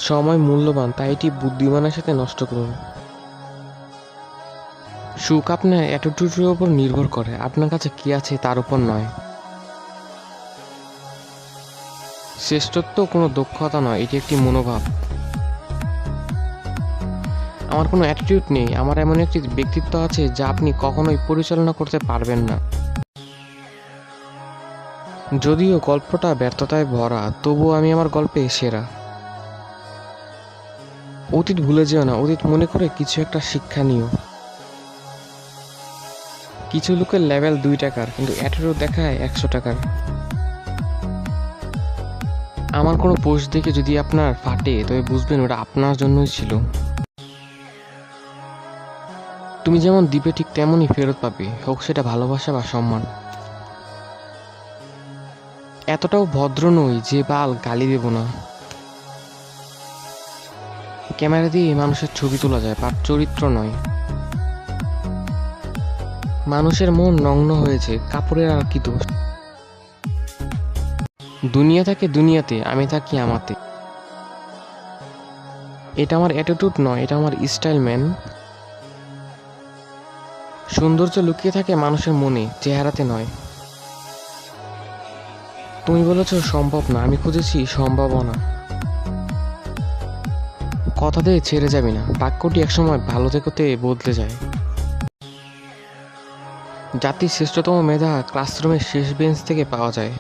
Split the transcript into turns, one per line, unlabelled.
সময় মূল্যবান, তাই এটি বুদ্ধিমানের সাথে নষ্ট করুন। সুখ আপনার অ্যাটিটিউডের উপর নির্ভর করে, আপনার কাছে কি আছে তার উপর নয়। শ্রেষ্ঠত্ব কোনো দক্ষতা নয়, এটি একটি মনোভাব। আমার কোনো অ্যাটিটিউড নেই, আমার এমন একটি ব্যক্তিত্ব আছে যা আপনি কখনোই পরিচালনা করতে পারবেন না। যদিও গল্পটা ব্যর্থতায় ভরা, তবুও আমি আমার গল্পে সেরা। অতীত ভুলে যেও না, অতীত মনে করে কিছু একটা শিক্ষা নিও। কিছু লোকের লেভেল 2 টাকার, কিন্তু অ্যাটিটিউড দেখায় 100 টাকার। আমার কোনো পোস্ট দেখে যদি আপনার ফাটে, তবে বুঝবেন ওটা আপনার জন্যই ছিল। তুমি যেমন দিবে ঠিক তেমনই ফেরত পাবে, হোক সেটা ভালোবাসা বা সম্মান। এতটাও ভদ্র নই যে গালি দেব না। ক্যামেরা দিয়ে মানুষের ছবি তোলা যায়, বাট চরিত্র নয়। মানুষের মন নগ্ন হয়েছে, কাপড়ের আর কি দোষ। দুনিয়া থাকে দুনিয়াতে, আমি থাকি আমাতে। এটা আমার অ্যাটিটিউড নয়, এটা আমার স্টাইল, ম্যান। সৌন্দর্য লুকিয়ে থাকে মানুষের মনে, চেহারাতে নয়। তুমি বলেছ সম্ভব না, আমি খুঁজেছি সম্ভাবনা। কথা দিয়ে ছেড়ে যাবি না, বাক্যটি একসময় ভালো থেকোতে বদলে যায়। জাতির শ্রেষ্ঠতম মেধা ক্লাসরুমের শেষ বেঞ্চ থেকে পাওয়া যায়।